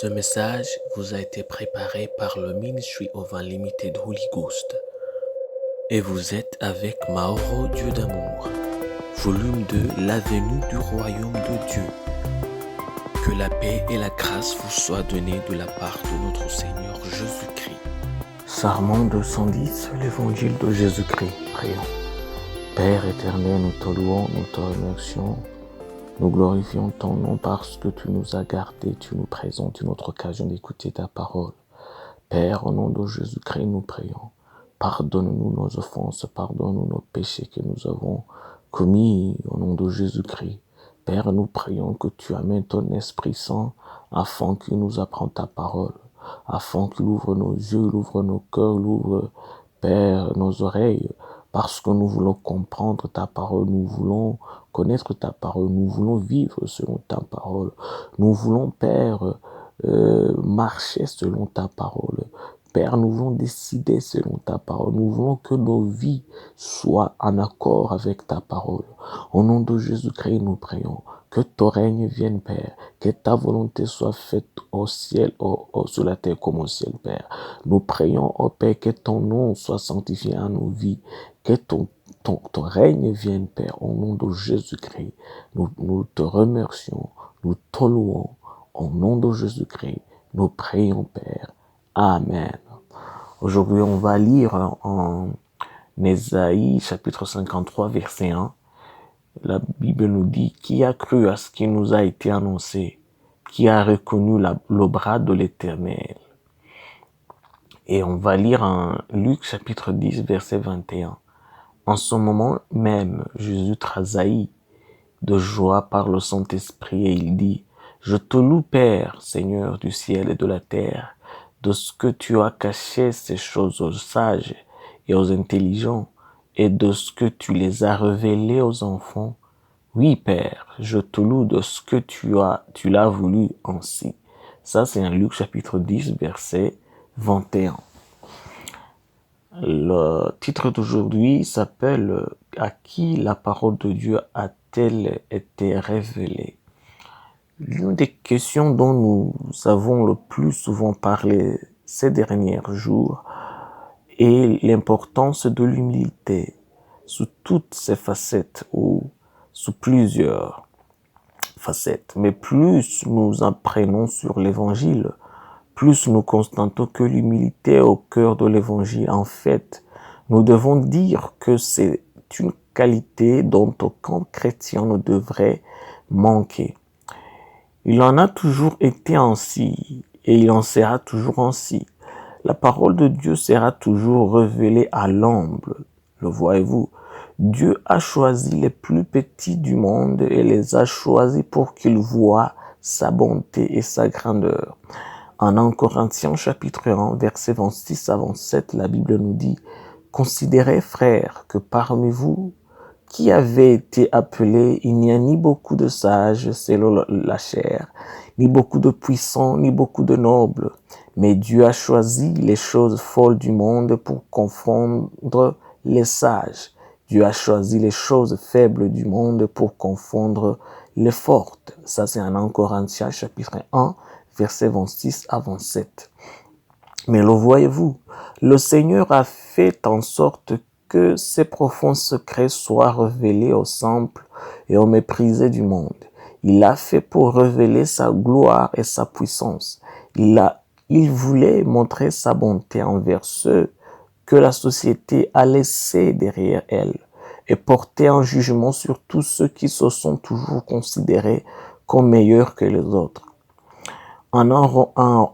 Ce message vous a été préparé par le Ministry of Unlimited Holy Ghost et vous êtes avec Mauro Dieu d'amour, volume 2, la venue du royaume de Dieu. Que la paix et la grâce vous soient données de la part de notre Seigneur Jésus-Christ. Psalm 210, l'évangile de Jésus-Christ. Prions. Père éternel, nous te louons, nous te remercions. Nous glorifions ton nom parce que tu nous as gardés, tu nous présentes une autre occasion d'écouter ta parole. Père, au nom de Jésus-Christ, nous prions. Pardonne-nous nos offenses, pardonne-nous nos péchés que nous avons commis au nom de Jésus-Christ. Père, nous prions que tu amènes ton Esprit Saint afin qu'il nous apprenne ta parole, afin qu'il ouvre nos yeux, il ouvre nos cœurs, il ouvre, Père, nos oreilles, parce que nous voulons comprendre ta parole, nous voulons connaître ta parole, nous voulons vivre selon ta parole, nous voulons, Père, marcher selon ta parole. Père, nous voulons décider selon ta parole. Nous voulons que nos vies soient en accord avec ta parole. Au nom de Jésus-Christ, nous prions que ton règne vienne, Père, que ta volonté soit faite au ciel, sur la terre comme au ciel, Père. Nous prions, oh Père, que ton nom soit sanctifié à nos vies, que ton règne vienne, Père, au nom de Jésus-Christ. Nous te remercions, nous te louons, au nom de Jésus-Christ. Nous prions, Père. Amen. Aujourd'hui, on va lire en Ésaïe, chapitre 53, verset 1. La Bible nous dit, qui a cru à ce qui nous a été annoncé, qui a reconnu le bras de l'Éternel. Et on va lire en Luc, chapitre 10, verset 21. En ce moment même, Jésus tressaillit de joie par le Saint-Esprit et il dit, je te loue, Père, Seigneur du ciel et de la terre, de ce que tu as caché ces choses aux sages et aux intelligents, et de ce que tu les as révélées aux enfants. Oui, Père, je te loue de ce que tu l'as voulu ainsi. Ça, c'est en Luc chapitre 10, verset 21. Le titre d'aujourd'hui s'appelle « À qui la parole de Dieu a-t-elle été révélée ?» L'une des questions dont nous avons le plus souvent parlé ces derniers jours est l'importance de l'humilité sous toutes ses facettes ou sous plusieurs facettes. Mais plus nous apprenons sur l'évangile, plus nous constatons que l'humilité est au cœur de l'évangile. En fait, nous devons dire que c'est une qualité dont aucun chrétien ne devrait manquer. Il en a toujours été ainsi et il en sera toujours ainsi. La parole de Dieu sera toujours révélée à l'humble. Le voyez-vous? Dieu a choisi les plus petits du monde et les a choisis pour qu'ils voient sa bonté et sa grandeur. En 1 Corinthiens chapitre 1, versets 26 à 27, la Bible nous dit « Considérez, frères, que parmi vous, qui avez été appelés, il n'y a ni beaucoup de sages selon la chair, ni beaucoup de puissants, ni beaucoup de nobles. Mais Dieu a choisi les choses folles du monde pour confondre les sages. Dieu a choisi les choses faibles du monde pour confondre les fortes. » Ça, c'est en 1 Corinthiens chapitre 1, versets 26 à 27. Mais le voyez-vous, le Seigneur a fait en sorte que ses profonds secrets soient révélés aux simples et aux méprisés du monde. Il l'a fait pour révéler sa gloire et sa puissance. Il voulait montrer sa bonté envers ceux que la société a laissés derrière elle et porter un jugement sur tous ceux qui se sont toujours considérés comme meilleurs que les autres. En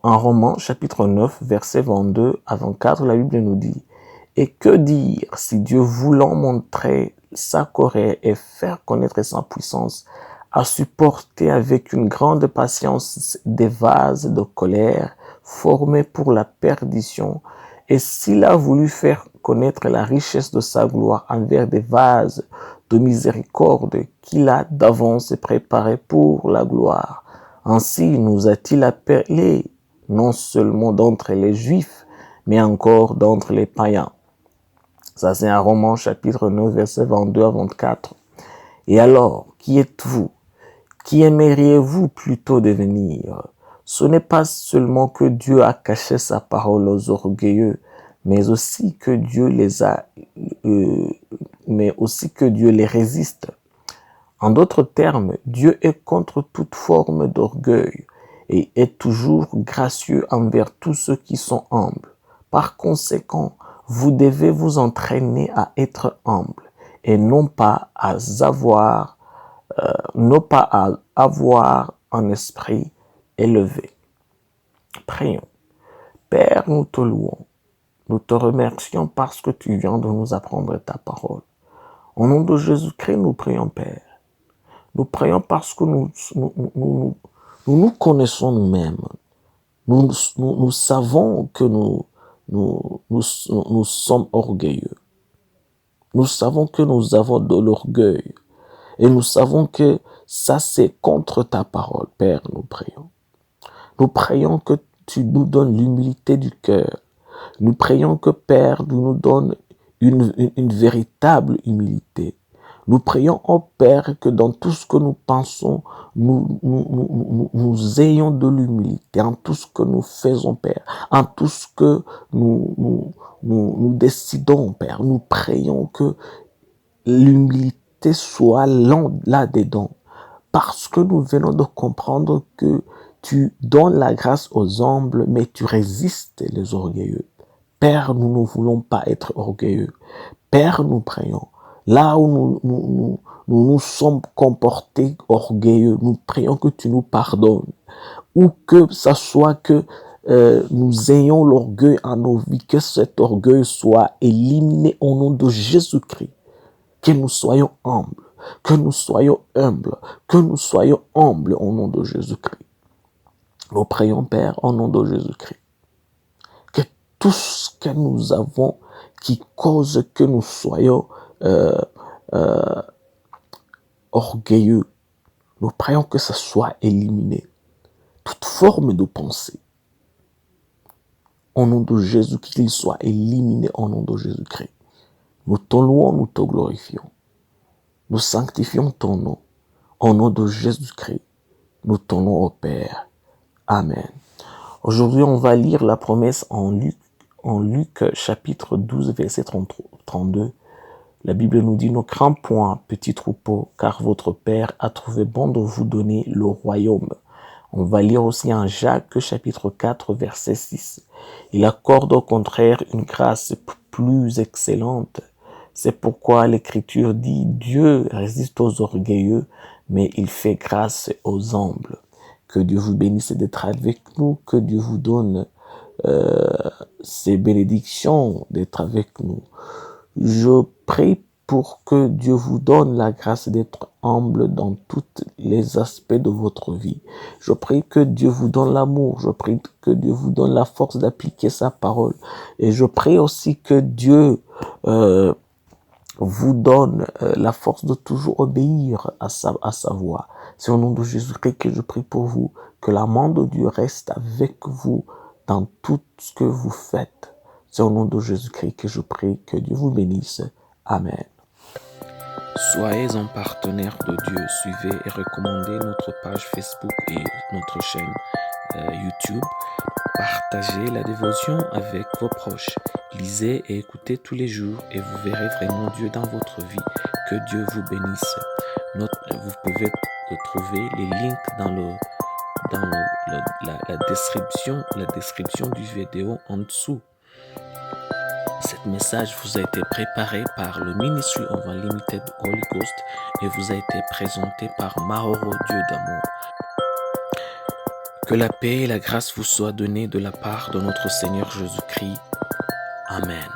Romains, chapitre 9, versets 22 à 24, la Bible nous dit « Et que dire si Dieu, voulant montrer sa colère et faire connaître sa puissance, a supporté avec une grande patience des vases de colère formés pour la perdition, et s'il a voulu faire connaître la richesse de sa gloire envers des vases de miséricorde qu'il a d'avance préparés pour la gloire. Ainsi nous a-t-il appelés non seulement d'entre les Juifs, mais encore d'entre les païens. » Ça, c'est un Romains chapitre 9, versets 22 à 24. Et alors, qui êtes-vous? Qui aimeriez-vous plutôt devenir? Ce n'est pas seulement que Dieu a caché sa parole aux orgueilleux, mais aussi que Dieu les résiste. En d'autres termes, Dieu est contre toute forme d'orgueil et est toujours gracieux envers tous ceux qui sont humbles. Par conséquent, vous devez vous entraîner à être humble et non pas à avoir un esprit élevé. Prions. Père, nous te louons. Nous te remercions parce que tu viens de nous apprendre ta parole. Au nom de Jésus-Christ, nous prions, Père. Nous prions parce que nous connaissons nous-mêmes. Nous savons que nous sommes orgueilleux. Nous savons que nous avons de l'orgueil. Et nous savons que ça, c'est contre ta parole, Père, nous prions. Nous prions que tu nous donnes l'humilité du cœur. Nous prions que, Père, tu nous donnes une véritable humilité. Nous prions, oh Père, que dans tout ce que nous pensons, nous ayons de l'humilité, en tout ce que nous faisons, Père, en tout ce que nous décidons, Père. Nous prions que l'humilité soit là-dedans, parce que nous venons de comprendre que tu donnes la grâce aux humbles, mais tu résistes les orgueilleux. Père, nous ne voulons pas être orgueilleux. Père, nous prions. Là où nous sommes comportés orgueilleux, nous prions que tu nous pardonnes. Ou que ça soit que nous ayons l'orgueil en nos vies, que cet orgueil soit éliminé au nom de Jésus-Christ. Que nous soyons humbles, que nous soyons humbles, que nous soyons humbles au nom de Jésus-Christ. Nous prions, Père, au nom de Jésus-Christ. Que tout ce que nous avons qui cause que nous soyons orgueilleux, nous prions que ça soit éliminé. Toute forme de pensée, au nom de Jésus, qu'il soit éliminé au nom de Jésus-Christ. Nous te louons, nous te glorifions. Nous sanctifions ton nom. Au nom de Jésus-Christ, nous te louons au Père. Amen. Aujourd'hui, on va lire la promesse en Luc chapitre 12, verset 32. La Bible nous dit, ne crains point, petit troupeau, car votre Père a trouvé bon de vous donner le royaume. On va lire aussi en Jacques chapitre 4, verset 6. Il accorde au contraire une grâce plus excellente. C'est pourquoi l'Écriture dit, Dieu résiste aux orgueilleux, mais il fait grâce aux humbles. Que Dieu vous bénisse d'être avec nous, que Dieu vous donne ses bénédictions d'être avec nous. Je prie pour que Dieu vous donne la grâce d'être humble dans tous les aspects de votre vie. Je prie que Dieu vous donne l'amour. Je prie que Dieu vous donne la force d'appliquer sa parole. Et je prie aussi que Dieu vous donne la force de toujours obéir à sa voix. C'est au nom de Jésus-Christ que je prie pour vous, que la main de Dieu reste avec vous dans tout ce que vous faites. C'est au nom de Jésus-Christ que je prie, que Dieu vous bénisse. Amen. Soyez un partenaire de Dieu. Suivez et recommandez notre page Facebook et notre chaîne YouTube. Partagez la dévotion avec vos proches. Lisez et écoutez tous les jours et vous verrez vraiment Dieu dans votre vie. Que Dieu vous bénisse. Vous pouvez trouver les links dans la description du vidéo en dessous. Cet message vous a été préparé par le Ministry of Unlimited Holy Ghost et vous a été présenté par Mahoro Dieu d'amour. Que la paix et la grâce vous soient données de la part de notre Seigneur Jésus-Christ. Amen.